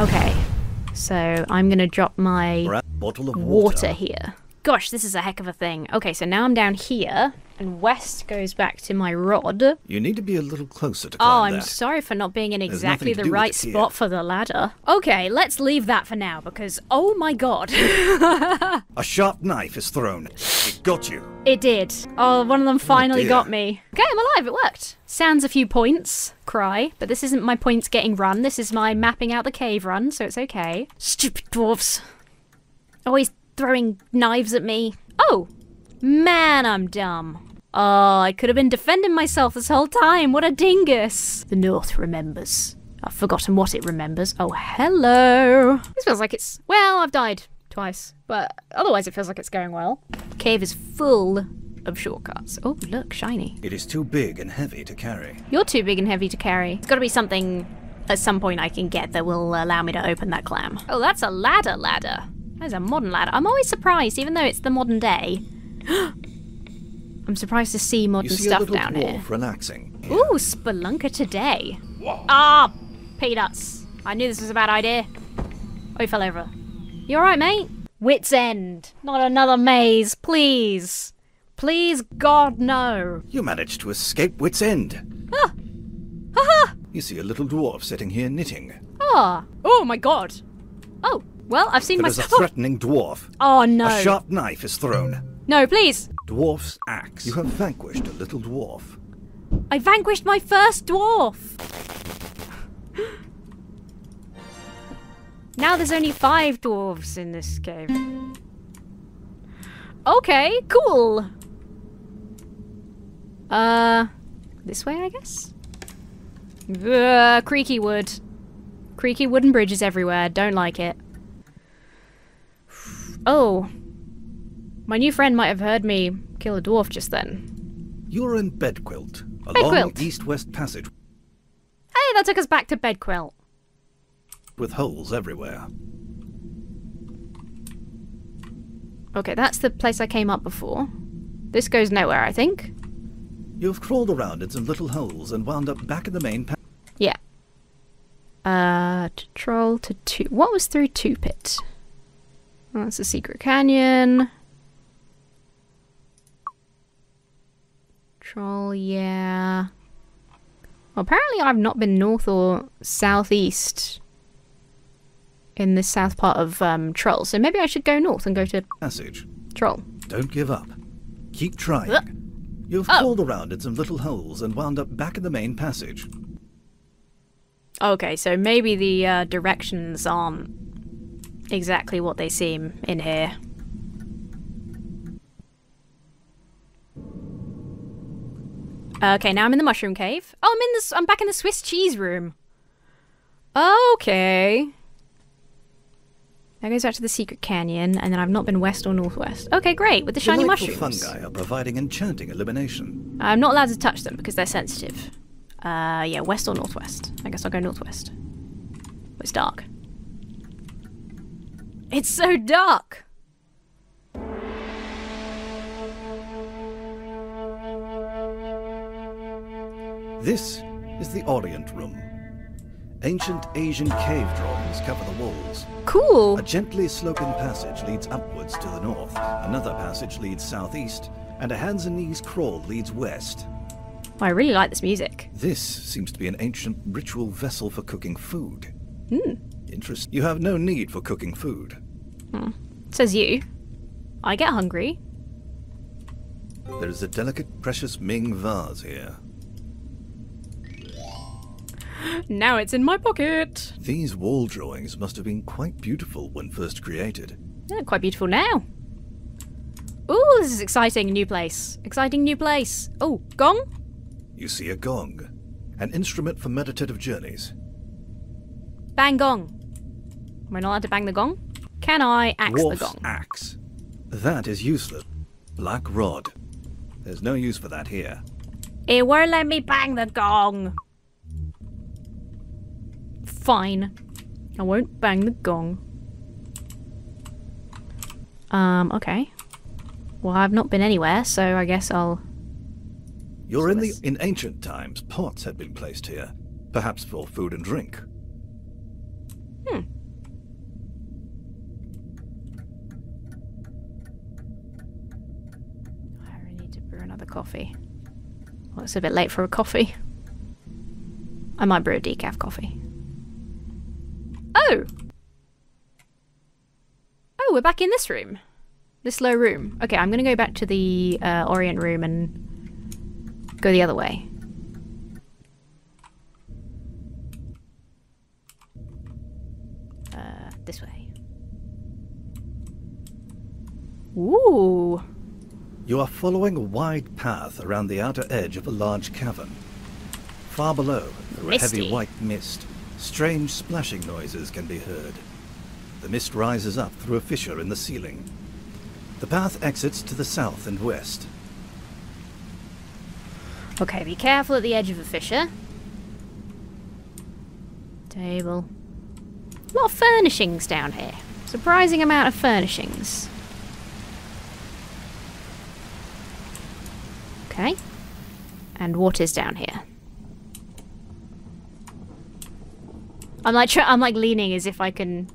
Okay, so I'm gonna drop my bottle of water here. Gosh, this is a heck of a thing. Okay, so now I'm down here, and west goes back to my rod. You need to be a little closer to climb I'm sorry for not being in exactly the nothing to do right with it spot here. for the ladder. Okay, let's leave that for now, because oh my god. A sharp knife is thrown. It got you. It did. Oh, one of them finally dear. got me. Okay, I'm alive, it worked. Sounds a few points, cry, but this isn't my points getting run, this is my mapping out the cave run, so it's okay. Stupid dwarves. Always throwing knives at me. Oh, man, I'm dumb. Oh, I could have been defending myself this whole time. What a dingus. The North remembers. I've forgotten what it remembers. Oh, hello. This feels like it's... Well, I've died twice, but otherwise it feels like it's going well. Cave is full of shortcuts. Oh, look, shiny. It is too big and heavy to carry. You're too big and heavy to carry. It's got to be something at some point I can get that will allow me to open that clam. Oh, that's a ladder. That's a modern ladder. I'm always surprised, even though it's the modern day. I'm surprised to see modern stuff down here. Relaxing. Ooh, spelunker today. Ah, peanuts. I knew this was a bad idea. Oh, he fell over. You alright, mate? Wit's End. Not another maze, please. Please, God, no. You managed to escape Wit's End. Ah. Ha-ha. You see a little dwarf sitting here knitting. Ah. Oh, my God. Oh, well, I've seen But as a myself. threatening dwarf, Oh, no. a sharp knife is thrown. No, please. Dwarf's axe. You have vanquished a little dwarf. I vanquished my first dwarf. Now there's only 5 dwarves in this cave. Okay, cool. This way, I guess? Creaky wood. Creaky wooden bridges everywhere. Don't like it. Oh. My new friend might have heard me kill a dwarf just then. You're in Bedquilt, a Bedquilt. long east-west passage Hey, that took us back to Bedquilt. with holes everywhere. Okay, that's the place I came up before. This goes nowhere, I think. You've crawled around in some little holes and wound up back in the main passage. Yeah. To troll to two. What was through Two Pit? Oh, that's a secret canyon. Troll, yeah. Well, apparently I've not been north or southeast in this south part of Troll, so maybe I should go north and go to Passage. Troll. Don't give up. Keep trying. You've crawled around in some little holes and wound up back in the main passage. Okay, so maybe the directions aren't exactly what they seem in here. Okay, now I'm in the mushroom cave. Oh, I'm back in the Swiss cheese room. Okay. That goes back to the secret canyon, and then I've not been west or northwest. Okay, great, with the shiny Delightful mushrooms. fungi are providing enchanting illumination. I'm not allowed to touch them because they're sensitive. Yeah, west or northwest. I guess I'll go northwest. It's dark. It's so dark! This is the Orient Room. Ancient Asian cave drawings cover the walls. Cool! A gently sloping passage leads upwards to the north, another passage leads southeast, and a hands and knees crawl leads west. I really like this music. This seems to be an ancient ritual vessel for cooking food. Interesting. You have no need for cooking food. Says you. I get hungry. There is a delicate, precious Ming vase here. Now it's in my pocket. These wall drawings must have been quite beautiful when first created. Yeah, quite beautiful now. Ooh, this is exciting. New place. Exciting new place. Oh, gong? You see a gong, an instrument for meditative journeys. Bang gong. Am I not allowed to bang the gong? Can I axe Dwarf's the gong? axe. That is useless. Black rod. There's no use for that here. It won't let me bang the gong. Fine. I won't bang the gong. Okay. Well, I've not been anywhere, so I guess I'll... In ancient times, pots had been placed here, perhaps for food and drink. coffee. Well, it's a bit late for a coffee. I might brew a decaf coffee. Oh! Oh, we're back in this room. This low room. Okay, I'm gonna go back to the Orient Room and go the other way. This way. Ooh! You are following a wide path around the outer edge of a large cavern. Far below, through a heavy white mist, strange splashing noises can be heard. The mist rises up through a fissure in the ceiling. The path exits to the south and west. Okay, be careful at the edge of a fissure. Table. A lot of furnishings down here. Surprising amount of furnishings. Okay. And what is down here? I'm like leaning as if I can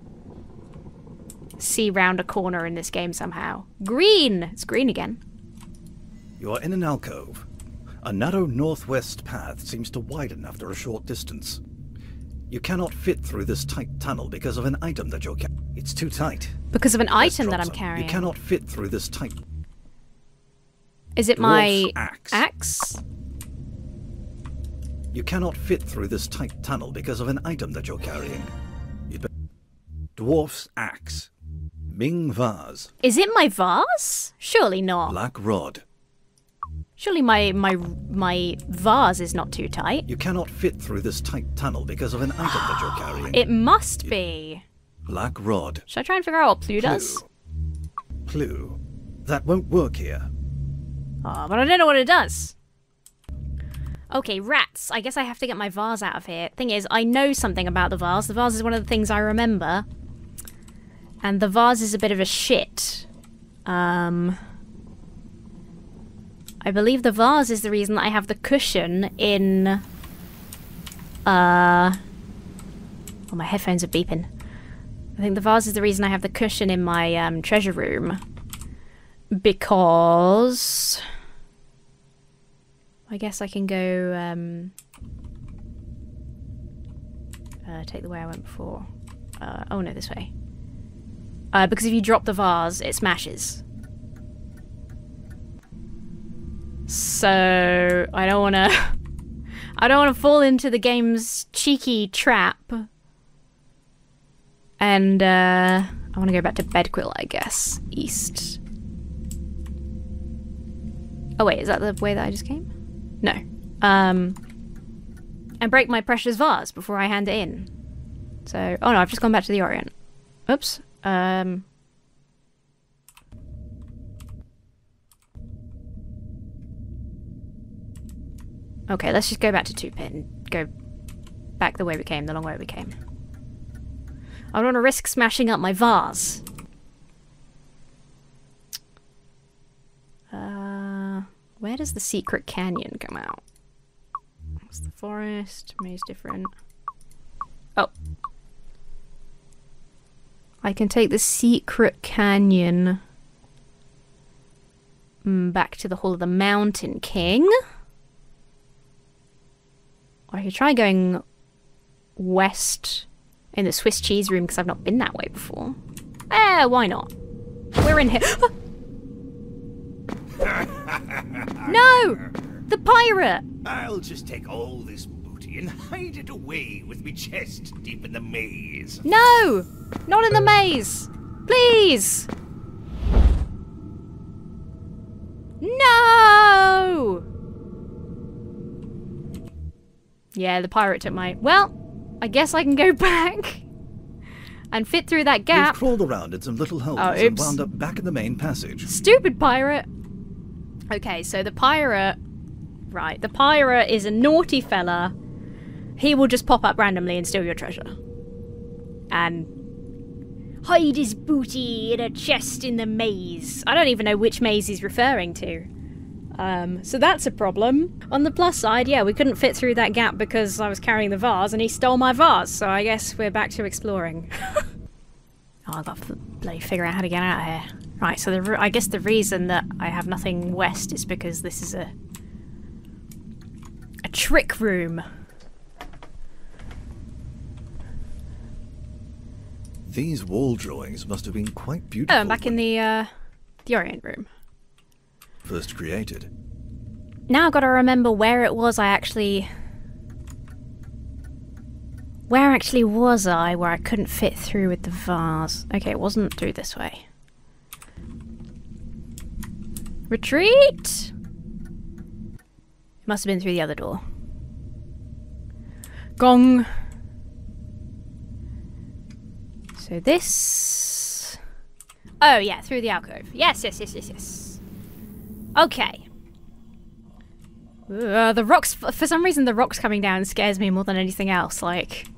see round a corner in this game somehow. Green! It's green again. You are in an alcove. A narrow northwest path seems to widen after a short distance. You cannot fit through this tight tunnel because of an item that you're carrying. It's too tight. Because of an item that I'm carrying. You cannot fit through this tight... Is it my axe? You cannot fit through this tight tunnel because of an item that you're carrying. Dwarf's axe. Ming vase. Is it my vase? Surely not. Black rod. Surely my vase is not too tight. You cannot fit through this tight tunnel because of an item that you're carrying. It must be. Black rod. Should I try and figure out what Plu does? Plu. That won't work here. Oh, but I don't know what it does. Okay, rats. I guess I have to get my vase out of here. Thing is, I know something about the vase. The vase is one of the things I remember. And the vase is a bit of a shit. I believe the vase is the reason that I have the cushion in... Oh, my headphones are beeping. I think the vase is the reason I have the cushion in my treasure room. Because... I guess I can go... take the way I went before. Oh no, this way. Because if you drop the vase, it smashes. So I don't wanna I don't wanna fall into the game's cheeky trap. And I wanna go back to Bedquill, I guess. East. Oh wait, is that the way that I just came? No. And break my precious vase before I hand it in. So oh no, I've just gone back to the Orient. Oops. Okay, let's just go back to 2-pit and go back the way we came, the long way we came. I don't want to risk smashing up my vase. Where does the secret canyon come out? What's the forest? Maze different. Oh. I can take the secret canyon back to the Hall of the Mountain King. Or I could try going west in the Swiss cheese room because I've not been that way before. Why not? We're in here. No! The pirate! I'll just take all this booty and hide it away with me chest deep in the maze. No! Not in the maze! Please! No! Yeah, the pirate took my... Well, I guess I can go back and fit through that gap. You've crawled around in some little holes and wound up back in the main passage. Stupid pirate! Okay, so the pirate... Right, the pirate is a naughty fella. He will just pop up randomly and steal your treasure. And hide his booty in a chest in the maze. I don't even know which maze he's referring to. So that's a problem. On the plus side, yeah, we couldn't fit through that gap because I was carrying the vase and he stole my vase, so I guess we're back to exploring. Oh, I've got to bloody figure out how to get out of here. Right, so I guess the reason that I have nothing west is because this is a trick room. These wall drawings must have been quite beautiful. Oh, I'm back in the Orient Room. First created. Now I've got to remember where it was I actually... Where actually was I where I couldn't fit through with the vase? Okay, it wasn't through this way. Retreat! It must have been through the other door. Gong! So this... Oh yeah, through the alcove. Yes. Okay. The rocks... For some reason the rocks coming down scares me more than anything else, like...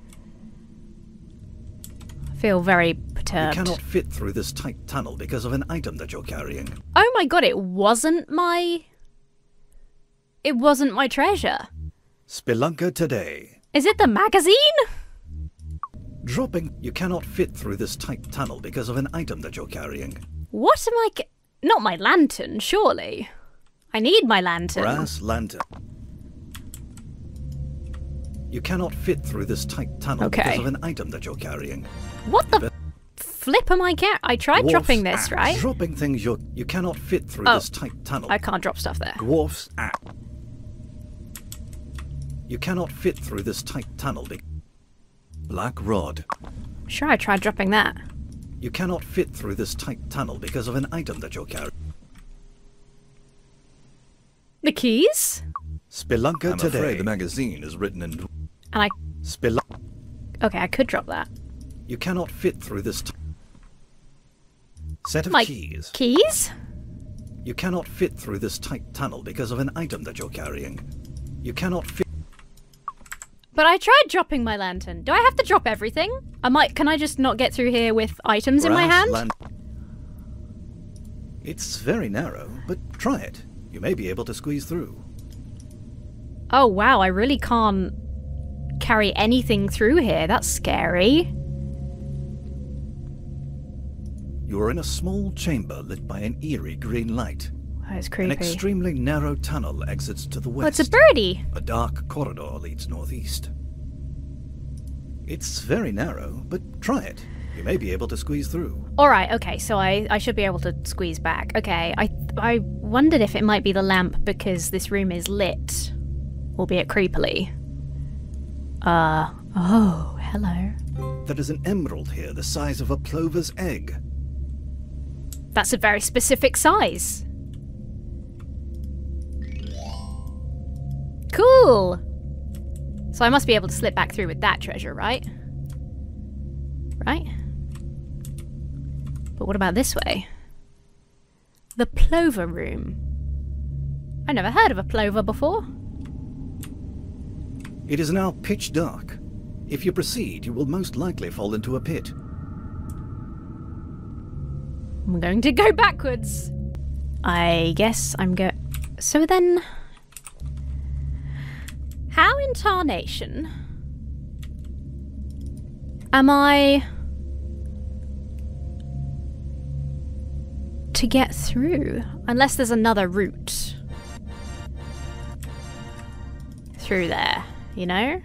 I feel very perturbed. You cannot fit through this tight tunnel because of an item that you're carrying. Oh my god, it wasn't my treasure. Spelunker today. Is it the magazine? Dropping. You cannot fit through this tight tunnel because of an item that you're carrying. What am I... Not my lantern, surely. I need my lantern. Brass lantern. You cannot fit through this tight tunnel because of an item that you're carrying. What the flip am I carrying? I tried dropping this, right? Dropping things you cannot fit through this tight tunnel. I can't drop stuff there. Dwarf's app. You cannot fit through this tight tunnel. Black rod. Sure, I tried dropping that. You cannot fit through this tight tunnel because of an item that you're carrying. The keys? Spelunker I'm today. afraid the magazine is written in... And I... Spelunker. Okay, I could drop that. You cannot fit through this set of keys. Keys? You cannot fit through this tight tunnel because of an item that you're carrying. You cannot fit... But I tried dropping my lantern. Do I have to drop everything? Can I just not get through here with items in my hand? It's very narrow, but try it. You may be able to squeeze through. Oh wow, I really can't carry anything through here. That's scary. You are in a small chamber lit by an eerie green light. Oh, it's creepy. An extremely narrow tunnel exits to the west. Oh, it's a birdie. A dark corridor leads northeast. It's very narrow, but try it. You may be able to squeeze through. Alright, okay, so I should be able to squeeze back. Okay, I wondered if it might be the lamp because this room is lit. Albeit creepily. Oh, hello. There is an emerald here the size of a plover's egg. That's a very specific size. Cool! So I must be able to slip back through with that treasure, right? Right? But what about this way? The plover room. I never heard of a plover before. It is now pitch dark. If you proceed, you will most likely fall into a pit. I'm going to go backwards. I guess I'm So then... How in tarnation am I to get through? Unless there's another route through there, you know?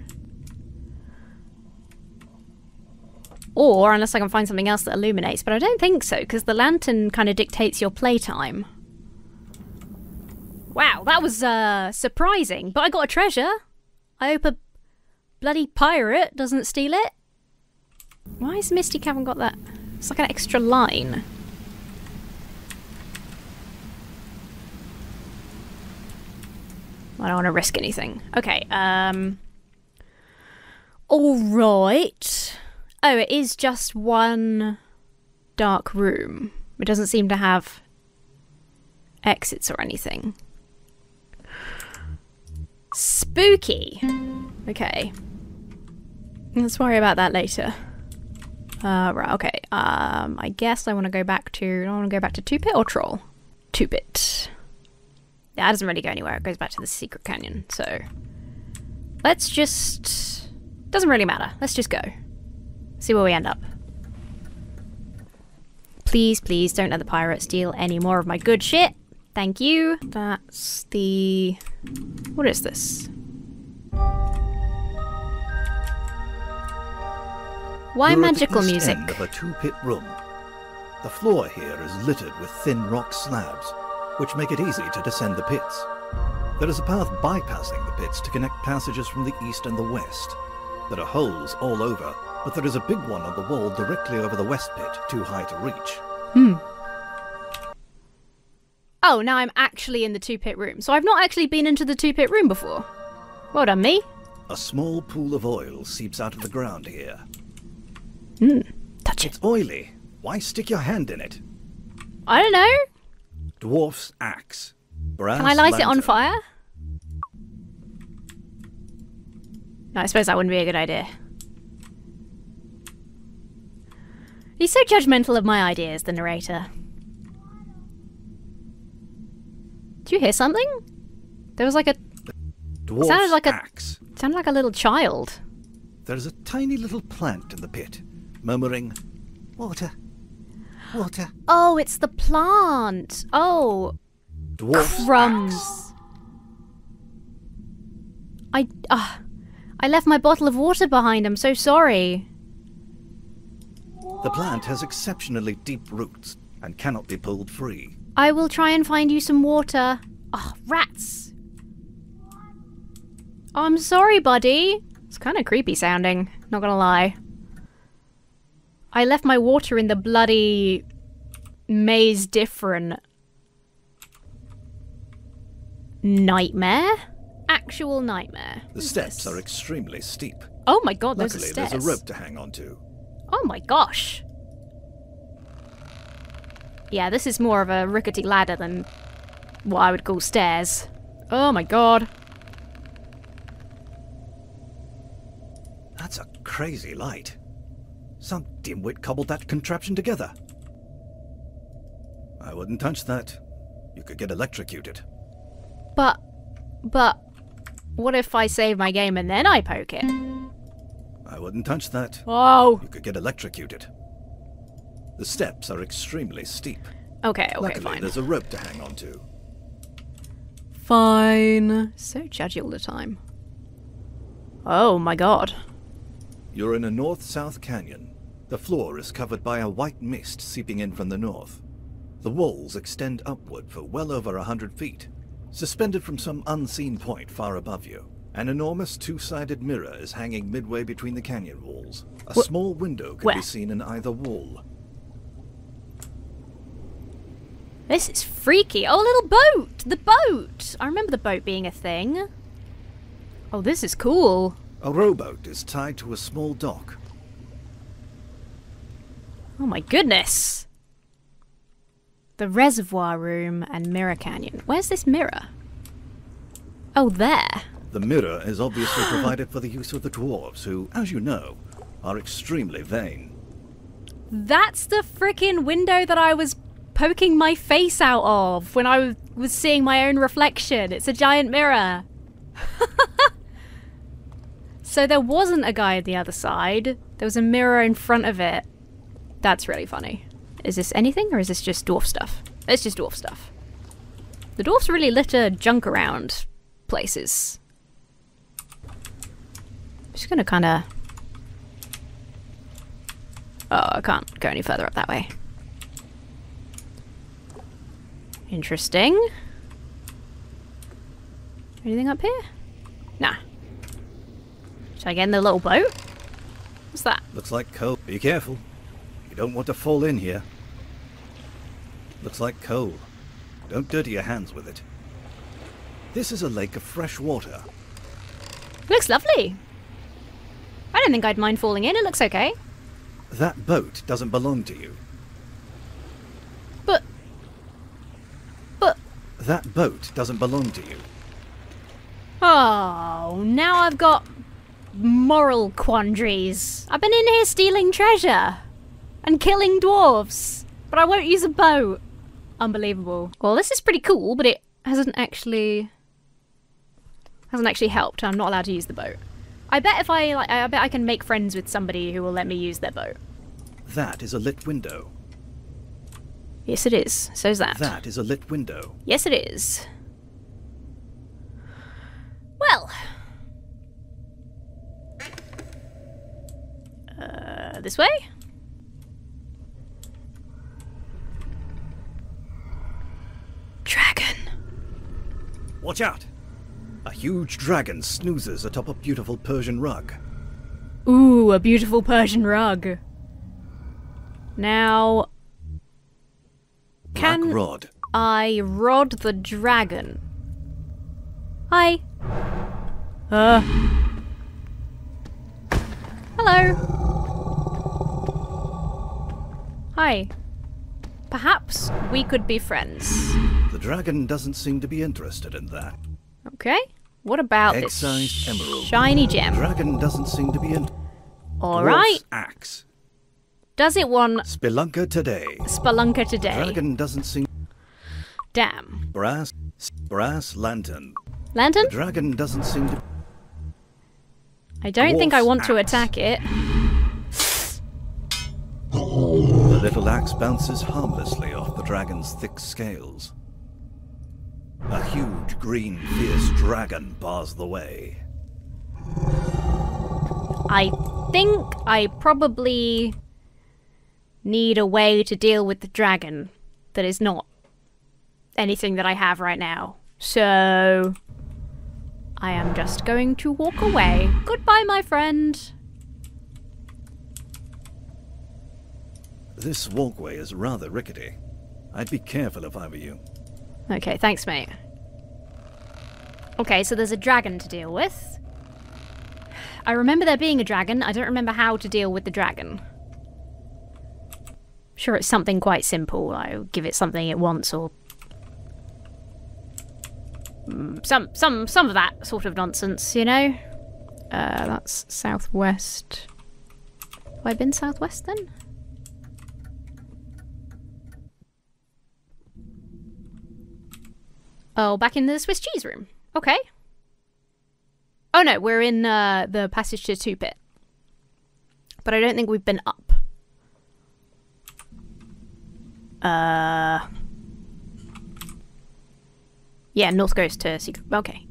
Or unless I can find something else that illuminates, but I don't think so, because the lantern kind of dictates your playtime. Wow, that was surprising, but I got a treasure. I hope a bloody pirate doesn't steal it. Why has Misty Cavern got that? It's like an extra line. I don't want to risk anything. Okay, alright. Oh, it is just one dark room. It doesn't seem to have exits or anything. Spooky. Okay. Let's worry about that later. Right, okay. I guess I want to go back to... I want to go back to 2-Bit or Troll? 2-Bit. Yeah, that doesn't really go anywhere. It goes back to the secret canyon, so... Let's just... Doesn't really matter. Let's just go. See where we end up. Please, please don't let the pirate steal any more of my good shit. Thank you. That's the... What is this? Why You're magical at the east music? end of a two-pit room. The floor here is littered with thin rock slabs, which make it easy to descend the pits. There is a path bypassing the pits to connect passages from the east and the west. There are holes all over, but there is a big one on the wall directly over the west pit, too high to reach. Oh, now I'm actually in the two-pit room. So I've not actually been into the two-pit room before. Well done, me. A small pool of oil seeps out of the ground here. Touch it. It's oily. Why stick your hand in it? I don't know. Dwarf's axe. Brass Can I light it on lantern. fire? No, I suppose that wouldn't be a good idea. He's so judgmental of my ideas, the narrator. Do you hear something? There was like a... Dwarf's sounded like a- axe. Sounded like a little child. There's a tiny little plant in the pit, murmuring, "Water, water." Oh, it's the plant. Oh, Dwarf's crumbs. axe. I left my bottle of water behind. I'm so sorry. The plant has exceptionally deep roots and cannot be pulled free. I will try and find you some water. Oh, rats. Oh, I'm sorry, buddy. It's kind of creepy sounding, not gonna lie. I left my water in the bloody maze different. Nightmare? Actual nightmare. The steps are extremely steep. Oh my god, those Luckily, are stairs. there's a rope to hang on to. Oh my gosh. Yeah, this is more of a rickety ladder than what I would call stairs. Oh my god. That's a crazy light. Some dimwit cobbled that contraption together. I wouldn't touch that. You could get electrocuted. But, what if I save my game and then I poke it? I wouldn't touch that. Oh. You could get electrocuted. The steps are extremely steep. Okay, Luckily, fine. there's a rope to hang on to. Fine. So judgy all the time. Oh my god. You're in a north-south canyon. The floor is covered by a white mist seeping in from the north. The walls extend upward for well over 100 feet. Suspended from some unseen point far above you, an enormous two-sided mirror is hanging midway between the canyon walls. A small window can Where? be seen in either wall. This is freaky. Oh, a little boat! The boat! I remember the boat being a thing. Oh, this is cool. A rowboat is tied to a small dock. Oh my goodness. The reservoir room and mirror canyon. Where's this mirror? Oh, there. The mirror is obviously provided for the use of the dwarves, who, as you know, are extremely vain. That's the frickin' window that I was poking my face out of when I was seeing my own reflection. It's a giant mirror. So there wasn't a guy at the other side. There was a mirror in front of it. That's really funny. Is this anything, or is this just dwarf stuff? It's just dwarf stuff. The dwarfs really litter junk around places. I'm just gonna kinda... Oh, I can't go any further up that way. Interesting. Anything up here? Nah. Should I get in the little boat? What's that? Looks like coal. Be careful. You don't want to fall in here. Looks like coal. Don't dirty your hands with it. This is a lake of fresh water. Looks lovely. I don't think I'd mind falling in. It looks okay. That boat doesn't belong to you. But... That boat doesn't belong to you. Oh, now I've got moral quandaries. I've been in here stealing treasure and killing dwarves, but I won't use a boat. Unbelievable. Well, this is pretty cool, but it hasn't actually helped. I'm not allowed to use the boat. I bet if I bet I can make friends with somebody who will let me use their boat. That is a lit window. Yes, it is. So's that. That is a lit window. Yes, it is. Well. This way? Dragon. Watch out! A huge dragon snoozes atop a beautiful Persian rug. Ooh, a beautiful Persian rug. Now... Black rod. I rod the dragon? Hi. Hello. Hi. Perhaps we could be friends. The dragon doesn't seem to be interested in that. Okay. What about this egg-sized emerald. shiny gem? The dragon doesn't seem to be interested. Alright. Axe. Does it want Spelunker today. Spelunker today? Dragon doesn't seem. Damn. Brass lantern. Lantern? The dragon doesn't seem to. I don't think I Dwarf's want to axe. attack it. The little axe bounces harmlessly off the dragon's thick scales. A huge, green, fierce dragon bars the way. I think I probably need a way to deal with the dragon that is not anything that I have right now. So I am just going to walk away. Goodbye, my friend. This walkway is rather rickety. I'd be careful if I were you. Okay, thanks, mate. Okay, so there's a dragon to deal with. I remember there being a dragon. I don't remember how to deal with the dragon. Sure, it's something quite simple. I'll give it something it wants, or some of that sort of nonsense, you know. That's southwest. Have I been southwest then? Oh, back in the Swiss cheese room. Okay. Oh no, we're in the passage to 2-pit. But I don't think we've been up. Yeah, north goes to secret. Okay.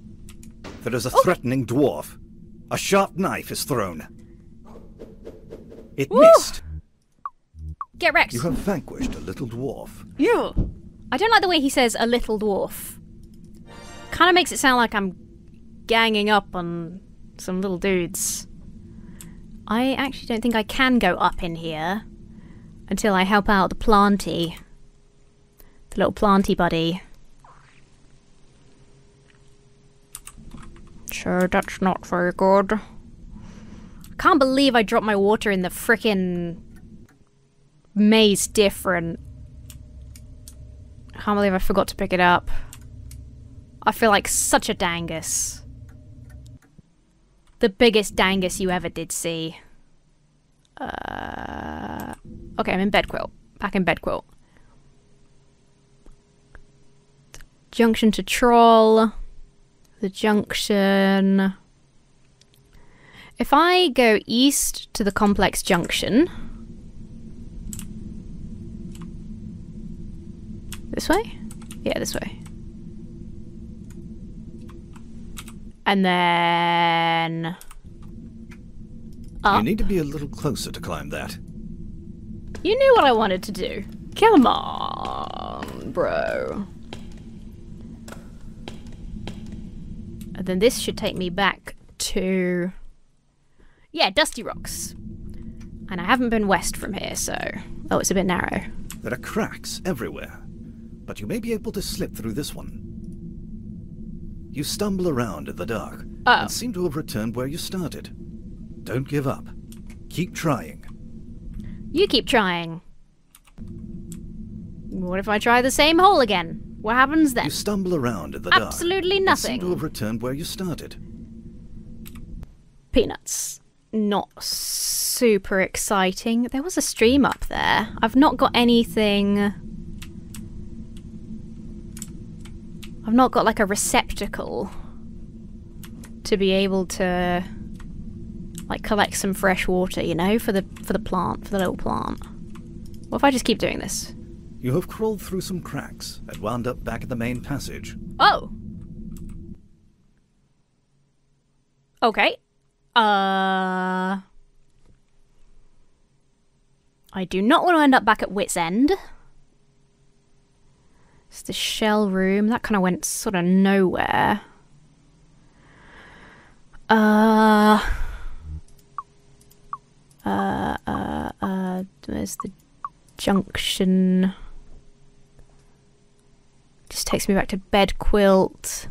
There is a threatening dwarf. A sharp knife is thrown. It missed. Get wrecked. You have vanquished a little dwarf. Yeah. I don't like the way he says a little dwarf. Kind of makes it sound like I'm ganging up on some little dudes. I actually don't think I can go up in here until I help out the planty. The little planty buddy. Sure, that's not very good. I can't believe I dropped my water in the frickin' maze different. I can't believe I forgot to pick it up. I feel like such a dangus. The biggest dangus you ever did see. Okay, I'm in bed quilt. Back in bed quilt. Junction to Troll. The junction. If I go east to the complex junction. This way? Yeah, this way. And then up. You need to be a little closer to climb that. You knew what I wanted to do. Come on, bro. And then this should take me back to... yeah, Dusty Rocks. And I haven't been west from here, so... oh, it's a bit narrow. There are cracks everywhere, but you may be able to slip through this one. You stumble around in the dark and seem to have returned where you started. Don't give up. Keep trying. You keep trying. What if I try the same hole again? What happens then? You stumble around in the dark. Absolutely and nothing. seem to have returned where you started. Peanuts. Not super exciting. There was a stream up there. I've not got anything... I've not got like a receptacle to be able to like collect some fresh water, you know, for the plant, for the little plant. What if I just keep doing this? You have crawled through some cracks and wound up back in the main passage. Oh! Okay. I do not want to end up back at Wit's End. It's the shell room. That kind of went sort of nowhere. There's the junction. Just takes me back to Bed Quilt.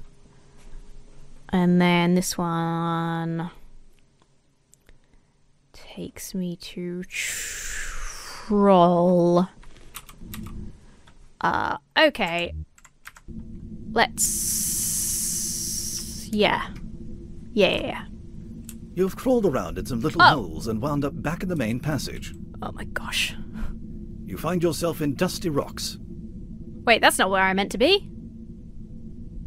And then this one takes me to Troll. Okay. Let's... Yeah. Yeah. You have crawled around in some little holes and wound up back in the main passage. Oh my gosh. You find yourself in dusty rocks. Wait, that's not where I meant to be.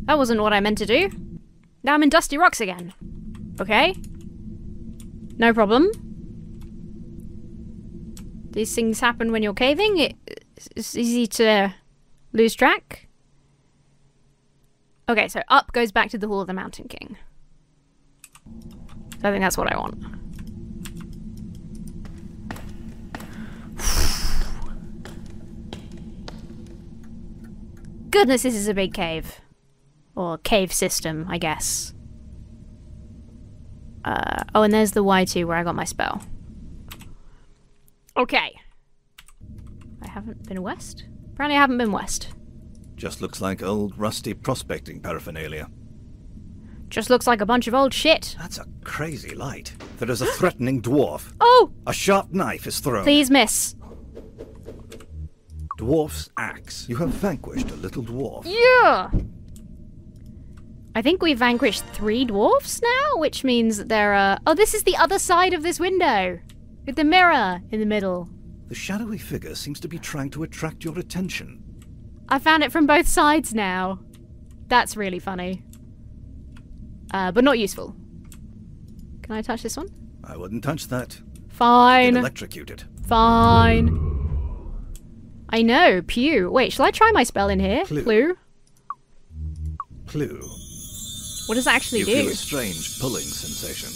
That wasn't what I meant to do. Now I'm in dusty rocks again. Okay. No problem. These things happen when you're caving. It's easy to lose track. Okay, so up goes back to the Hall of the Mountain King. So I think that's what I want. Goodness, this is a big cave. Or cave system, I guess. Oh, and there's the Y2 where I got my spell. Okay. I haven't been west? Apparently I haven't been west. Just looks like old rusty prospecting paraphernalia. Just looks like a bunch of old shit. That's a crazy light. There is a threatening dwarf. Oh! A sharp knife is thrown. Please miss. Dwarf's axe. You have vanquished a little dwarf. Yeah! I think we've vanquished 3 dwarfs now, which means that there are... Oh, this is the other side of this window! With the mirror in the middle. The shadowy figure seems to be trying to attract your attention. I found it from both sides now. That's really funny. But not useful. Can I touch this one? I wouldn't touch that. Fine. Get electrocuted. Fine. I know, pew. Wait, shall I try my spell in here? Clue? Clue. What does that actually do? You feel a strange pulling sensation.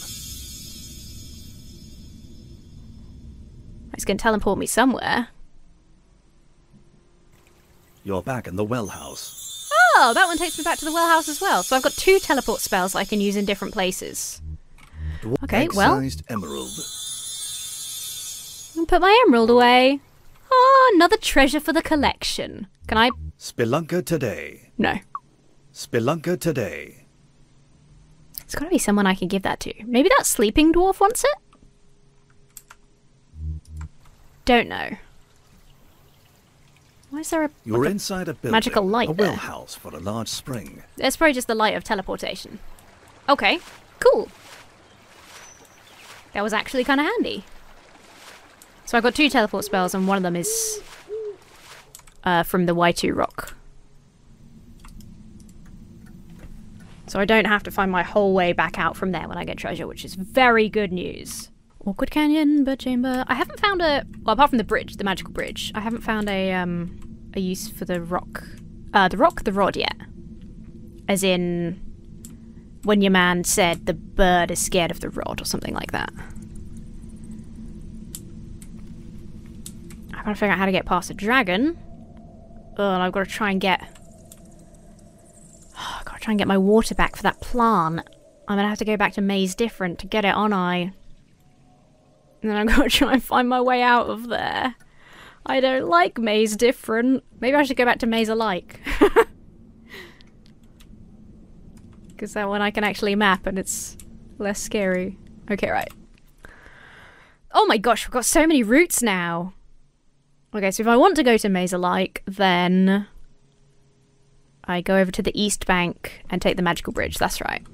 It's going to teleport me somewhere. You're back in the well house. Oh, that one takes me back to the well house as well. So I've got 2 teleport spells I can use in different places. Okay, well. Egg-sized emerald. I'll put my emerald away. Oh, another treasure for the collection. Can I? Spelunker today. No. Spelunker today. It's got to be someone I can give that to. Maybe that sleeping dwarf wants it? Don't know. Why is there a... You're inside a building. Magical light a well there? house for a large spring. It's probably just the light of teleportation. Okay, cool. That was actually kind of handy. So I've got 2 teleport spells and one of them is from the Y2 rock. So I don't have to find my whole way back out from there when I get treasure, which is very good news. Awkward Canyon, Bird Chamber. I haven't found a... Well, apart from the bridge, the magical bridge, I haven't found a use for the rock. The rod yet. As in, when your man said the bird is scared of the rod or something like that. I've got to figure out how to get past a dragon. Oh, and I've got to try and get... I've got to try and get my water back for that plant. I'm going to have to go back to Maze Different to get it, aren't I? And then I'm going to try and find my way out of there. I don't like Maze Different. Maybe I should go back to Maze Alike. Because that one I can actually map and it's less scary. Okay, right. Oh my gosh, we've got so many routes now. Okay, so if I want to go to Maze Alike, then I go over to the East Bank and take the magical bridge. That's right.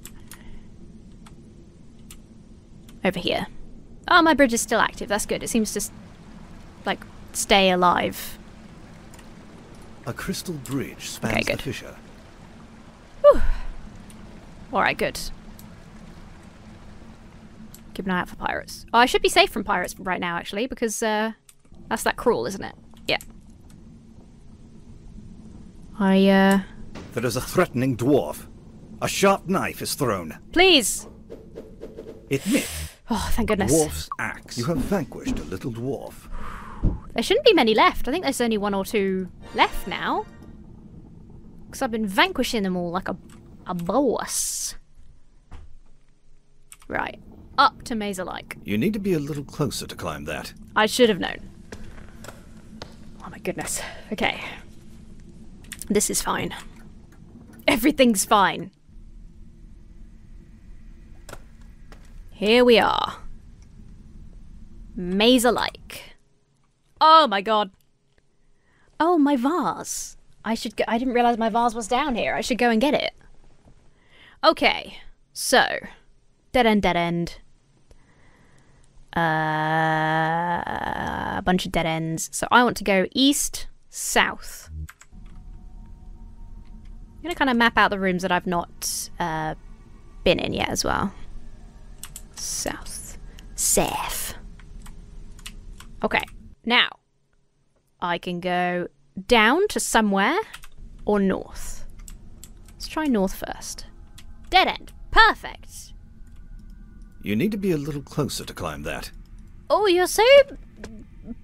Over here. Oh, my bridge is still active. That's good. It seems to, like, stay alive. A crystal bridge spans the fissure. Whew. Alright, good. Keep an eye out for pirates. Oh, I should be safe from pirates right now, actually, because that's that cruel, isn't it? Yeah. There is a threatening dwarf. A sharp knife is thrown. Please! Admit. Oh, thank goodness. Dwarf's axe. You have vanquished a little dwarf. There shouldn't be many left. I think there's only 1 or 2 left now. Because I've been vanquishing them all like a boss. Right. Up to Mazer-like. You need to be a little closer to climb that. I should have known. Oh my goodness. Okay. This is fine. Everything's fine. Here we are. Mazer-like. Oh my god. Oh, my vase. I didn't realise my vase was down here. I should go and get it. Okay. So. Dead end, dead end. A bunch of dead ends. So I want to go east, south. I'm going to kind of map out the rooms that I've not been in yet as well. South. South. Okay. Now, I can go down to somewhere or north. Let's try north first. Dead end. Perfect. You need to be a little closer to climb that. Oh, you're so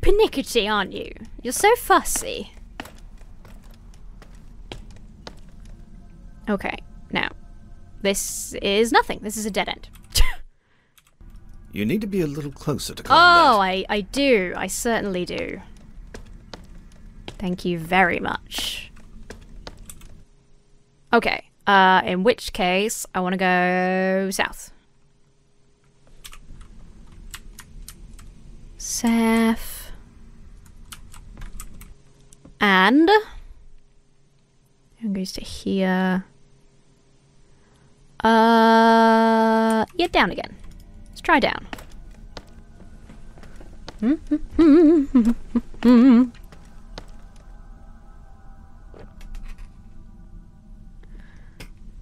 pernickety, aren't you? You're so fussy. Okay, now. This is nothing. This is a dead end. You need to be a little closer to climb that. Oh, I do. I certainly do. Thank you very much. Okay, in which case, I want to go south. South. And it goes to here. Yeah, down again. Let's try down.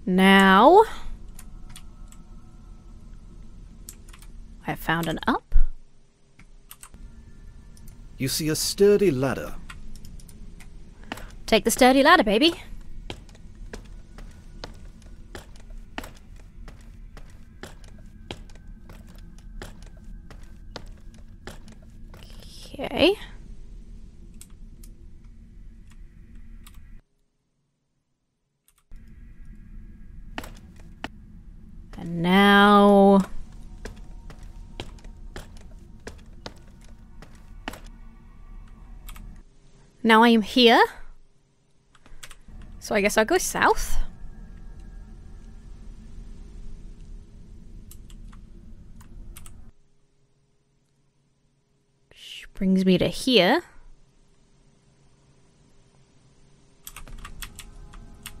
Now I found an up. You see a sturdy ladder. Take the sturdy ladder, baby. Okay. And now I am here. So I guess I'll go south. Which brings me to here.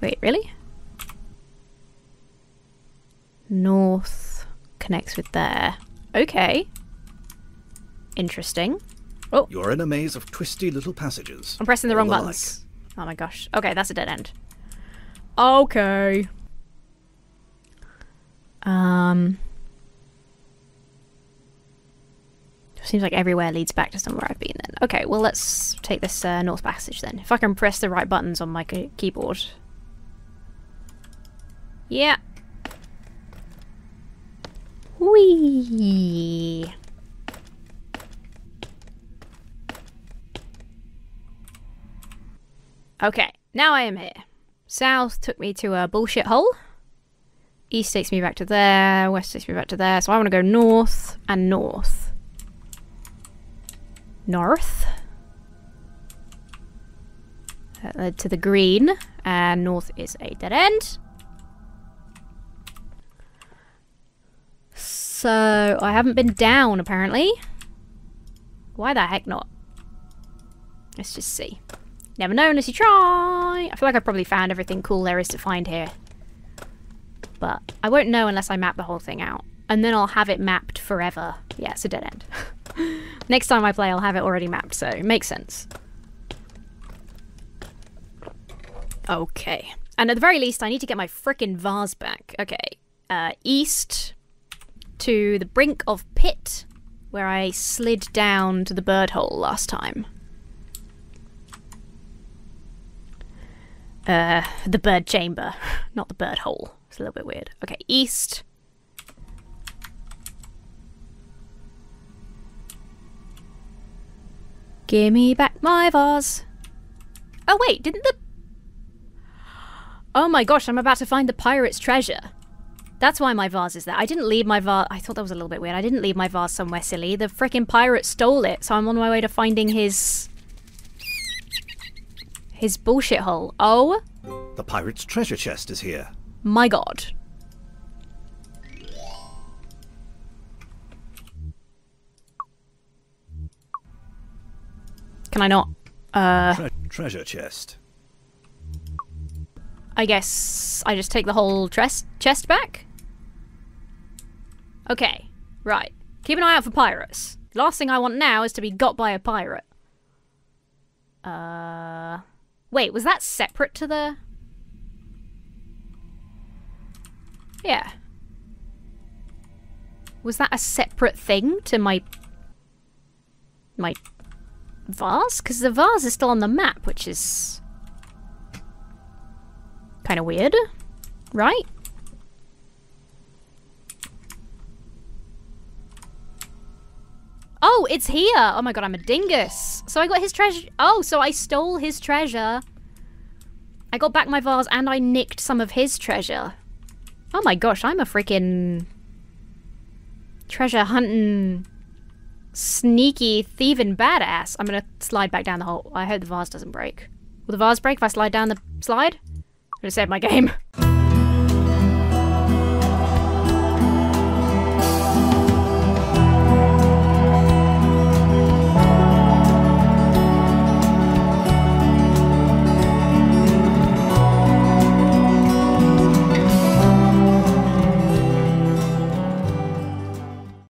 Wait, really? North connects with there. Okay. Interesting. Oh. You're in a maze of twisty little passages. I'm pressing the wrong buttons. Oh my gosh. Okay, that's a dead end. Okay. Seems like everywhere leads back to somewhere I've been then. Okay, well let's take this north passage then. If I can press the right buttons on my keyboard. Yeah. Whee! Okay, now I am here. South took me to a bullshit hole. East takes me back to there. West takes me back to there. So I want to go north and north. North. That led to the green. And north is a dead end. So I haven't been down apparently. Why the heck not? Let's just see. Never know unless you try. I feel like I've probably found everything cool there is to find here. But I won't know unless I map the whole thing out. And then I'll have it mapped forever. Yeah, it's a dead end. Next time I play, I'll have it already mapped, so it makes sense. Okay. And at the very least, I need to get my frickin' vase back. Okay. East to the brink of pit, where I slid down to the bird hole last time. The bird chamber, not the bird hole. It's a little bit weird. Okay, east. Give me back my vase. Oh wait, didn't the... Oh my gosh, I'm about to find the pirate's treasure. That's why my vase is there. I didn't leave my vase... I thought that was a little bit weird. I didn't leave my vase somewhere silly. The frickin' pirate stole it, so I'm on my way to finding his bullshit hole. Oh? The pirate's treasure chest is here. My god. Can I not? Treasure chest. I guess I just take the whole chest back? Okay, right. Keep an eye out for pirates. The last thing I want now is to be got by a pirate. Wait, was that separate to the... Yeah. Was that a separate thing to my vase? Because the vase is still on the map, which is kind of weird, right? Oh, it's here! Oh my god, I'm a dingus. So I got his treasure. Oh, so I stole his treasure. I got back my vase and I nicked some of his treasure. Oh my gosh, I'm a freaking treasure hunting, sneaky, thieving badass. I'm gonna slide back down the hole. I hope the vase doesn't break. Will the vase break if I slide down the slide? I'm gonna save my game.